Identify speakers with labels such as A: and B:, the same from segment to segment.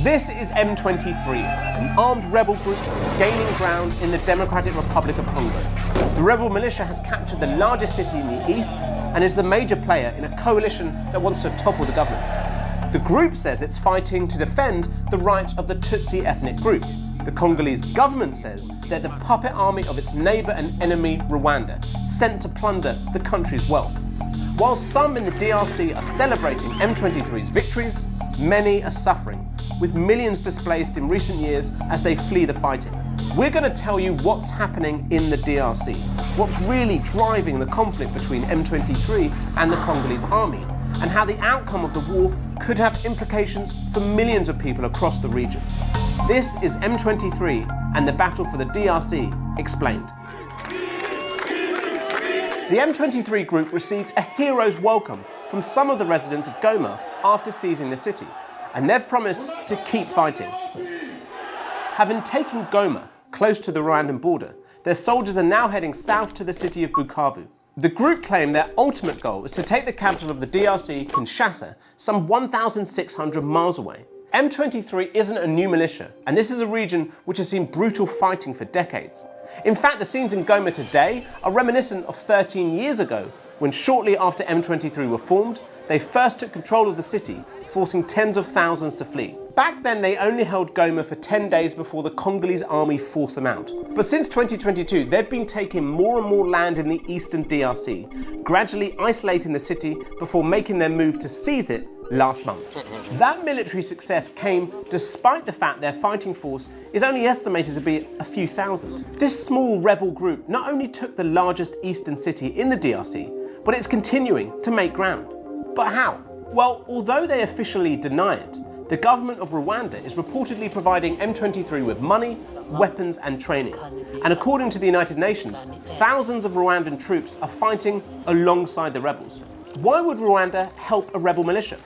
A: This is M23, an armed rebel group gaining ground in the Democratic Republic of Congo. The rebel militia has captured the largest city in the east and is the major player in a coalition that wants to topple the government. The group says it's fighting to defend the right of the Tutsi ethnic group. The Congolese government says they're the puppet army of its neighbour and enemy Rwanda, sent to plunder the country's wealth. While some in the DRC are celebrating M23's victories, many are suffering, with millions displaced in recent years as they flee the fighting. We're going to tell you what's happening in the DRC, what's really driving the conflict between M23 and the Congolese army, and how the outcome of the war could have implications for millions of people across the region. This is M23 and the battle for the DRC explained. The M23 group received a hero's welcome from some of the residents of Goma after seizing the city, and they've promised to keep fighting. Having taken Goma, close to the Rwandan border, their soldiers are now heading south to the city of Bukavu. The group claim their ultimate goal is to take the capital of the DRC, Kinshasa, some 1,600 miles away. M23 isn't a new militia, and this is a region which has seen brutal fighting for decades. In fact, the scenes in Goma today are reminiscent of 13 years ago, when shortly after M23 were formed, they first took control of the city, forcing tens of thousands to flee. Back then, they only held Goma for 10 days before the Congolese army forced them out. But since 2022, they've been taking more and more land in the eastern DRC, gradually isolating the city before making their move to seize it last month. That military success came despite the fact their fighting force is only estimated to be a few thousand. This small rebel group not only took the largest eastern city in the DRC, but it's continuing to make ground. But how? Well, although they officially deny it, the government of Rwanda is reportedly providing M23 with money, weapons and training. And according to the United Nations, thousands of Rwandan troops are fighting alongside the rebels. Why would Rwanda help a rebel militia?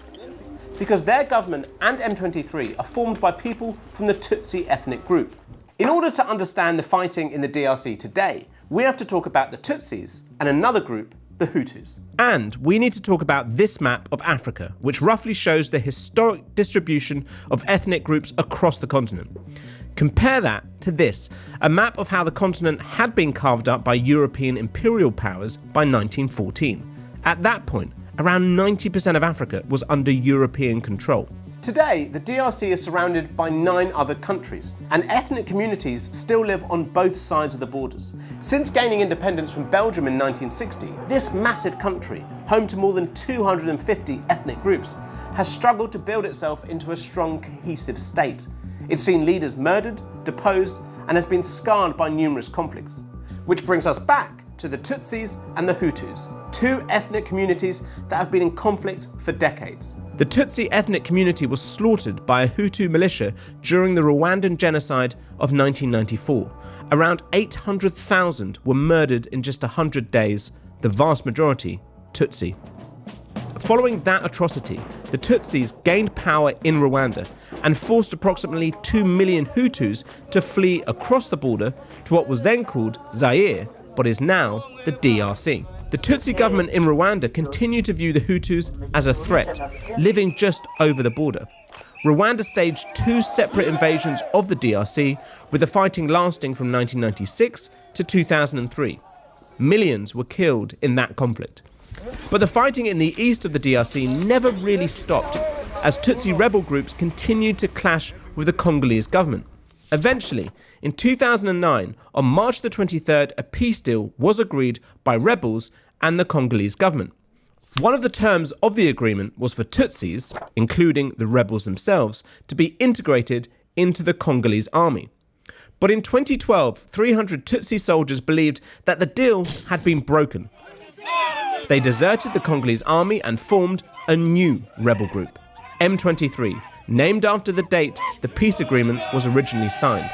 A: Because their government and M23 are formed by people from the Tutsi ethnic group. In order to understand the fighting in the DRC today, we have to talk about the Tutsis and another group, the Hutus. And we need to talk about this map of Africa, which roughly shows the historic distribution of ethnic groups across the continent. Compare that to this, a map of how the continent had been carved up by European imperial powers by 1914. At that point, around 90% of Africa was under European control. Today, the DRC is surrounded by 9 other countries, and ethnic communities still live on both sides of the borders. Since gaining independence from Belgium in 1960, this massive country, home to more than 250 ethnic groups, has struggled to build itself into a strong, cohesive state. It's seen leaders murdered, deposed, and has been scarred by numerous conflicts. Which brings us back to the Tutsis and the Hutus, 2 ethnic communities that have been in conflict for decades. The Tutsi ethnic community was slaughtered by a Hutu militia during the Rwandan genocide of 1994. Around 800,000 were murdered in just 100 days, the vast majority Tutsi. Following that atrocity, the Tutsis gained power in Rwanda and forced approximately 2 million Hutus to flee across the border to what was then called Zaire, but is now the DRC. The Tutsi government in Rwanda continued to view the Hutus as a threat, living just over the border. Rwanda staged 2 separate invasions of the DRC, with the fighting lasting from 1996 to 2003. Millions were killed in that conflict. But the fighting in the east of the DRC never really stopped, as Tutsi rebel groups continued to clash with the Congolese government. Eventually, in 2009, on March the 23rd, a peace deal was agreed by rebels and the Congolese government. One of the terms of the agreement was for Tutsis, including the rebels themselves, to be integrated into the Congolese army. But in 2012, 300 Tutsi soldiers believed that the deal had been broken. They deserted the Congolese army and formed a new rebel group, M23, named after the date the peace agreement was originally signed.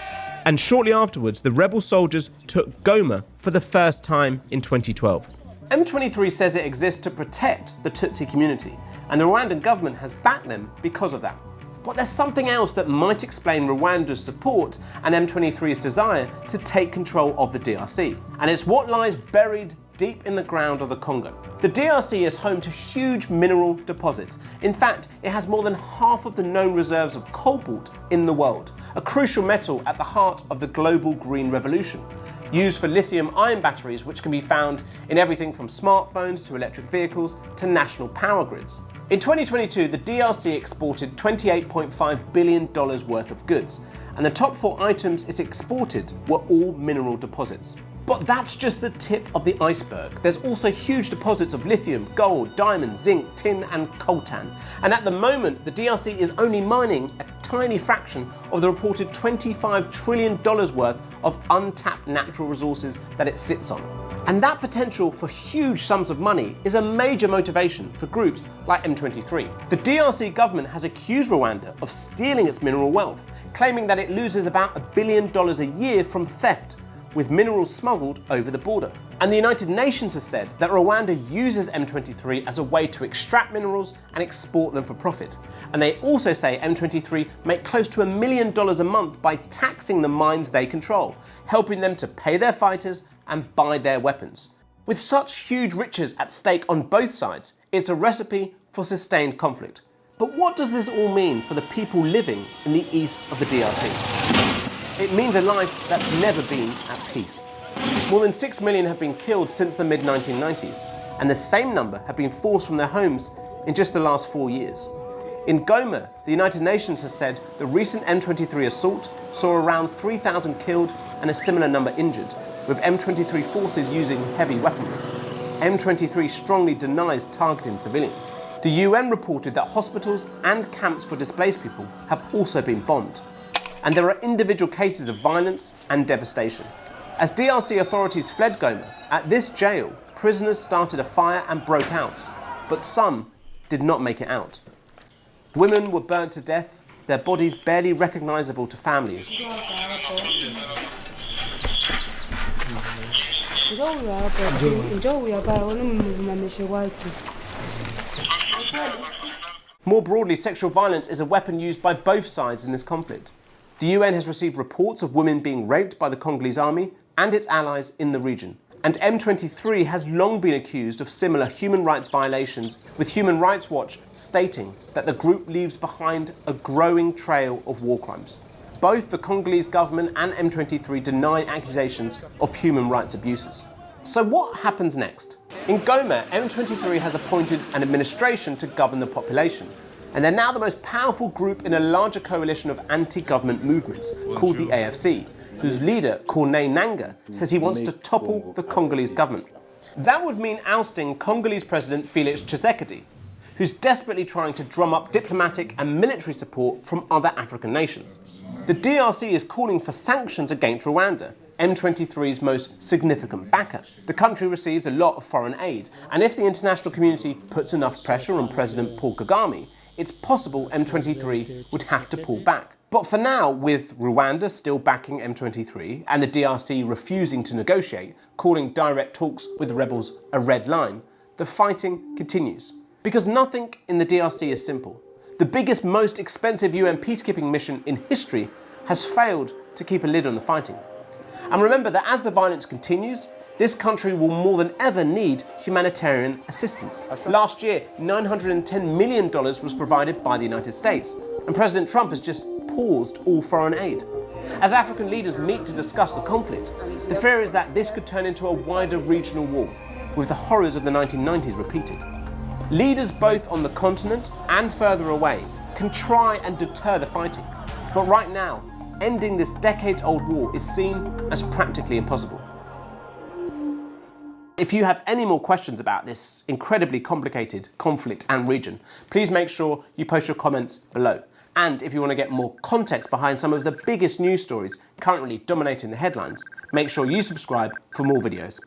A: And shortly afterwards, the rebel soldiers took Goma for the first time in 2012. M23 says it exists to protect the Tutsi community, and the Rwandan government has backed them because of that. But there's something else that might explain Rwanda's support and M23's desire to take control of the DRC. And it's what lies buried deep in the ground of the Congo. The DRC is home to huge mineral deposits. In fact, it has more than half of the known reserves of cobalt in the world, a crucial metal at the heart of the global green revolution, used for lithium-ion batteries, which can be found in everything from smartphones to electric vehicles to national power grids. In 2022, the DRC exported $28.5 billion worth of goods, and the top 4 items it exported were all mineral deposits. But that's just the tip of the iceberg. There's also huge deposits of lithium, gold, diamonds, zinc, tin and coltan. And at the moment, the DRC is only mining a tiny fraction of the reported $25 trillion worth of untapped natural resources that it sits on. And that potential for huge sums of money is a major motivation for groups like M23. The DRC government has accused Rwanda of stealing its mineral wealth, claiming that it loses about $1 billion a year from theft, with minerals smuggled over the border. And the United Nations has said that Rwanda uses M23 as a way to extract minerals and export them for profit. And they also say M23 make close to $1 million a month by taxing the mines they control, helping them to pay their fighters and buy their weapons. With such huge riches at stake on both sides, it's a recipe for sustained conflict. But what does this all mean for the people living in the east of the DRC? It means a life that's never been at peace. More than 6 million have been killed since the mid-1990s, and the same number have been forced from their homes in just the last 4 years. In Goma, the United Nations has said the recent M23 assault saw around 3,000 killed and a similar number injured, with M23 forces using heavy weaponry. M23 strongly denies targeting civilians. The UN reported that hospitals and camps for displaced people have also been bombed. And there are individual cases of violence and devastation. As DRC authorities fled Goma, at this jail, prisoners started a fire and broke out, but some did not make it out. Women were burnt to death, their bodies barely recognizable to families. More broadly, sexual violence is a weapon used by both sides in this conflict. The UN has received reports of women being raped by the Congolese army and its allies in the region. And M23 has long been accused of similar human rights violations, with Human Rights Watch stating that the group leaves behind a growing trail of war crimes. Both the Congolese government and M23 deny accusations of human rights abuses. So what happens next? In Goma, M23 has appointed an administration to govern the population. And they're now the most powerful group in a larger coalition of anti-government movements called the AFC, whose leader, Corneille Nangaa, says he wants to topple the Congolese government. That would mean ousting Congolese President Felix Tshisekedi, who's desperately trying to drum up diplomatic and military support from other African nations. The DRC is calling for sanctions against Rwanda, M23's most significant backer. The country receives a lot of foreign aid, and if the international community puts enough pressure on President Paul Kagame, it's possible M23 would have to pull back. But for now, with Rwanda still backing M23 and the DRC refusing to negotiate, calling direct talks with the rebels a red line, the fighting continues. Because nothing in the DRC is simple. The biggest, most expensive UN peacekeeping mission in history has failed to keep a lid on the fighting. And remember that as the violence continues, this country will more than ever need humanitarian assistance. Last year, $910 million was provided by the United States, and President Trump has just paused all foreign aid. As African leaders meet to discuss the conflict, the fear is that this could turn into a wider regional war, with the horrors of the 1990s repeated. Leaders both on the continent and further away can try and deter the fighting, but right now, ending this decades-old war is seen as practically impossible. If you have any more questions about this incredibly complicated conflict and region, please make sure you post your comments below. And if you want to get more context behind some of the biggest news stories currently dominating the headlines, make sure you subscribe for more videos.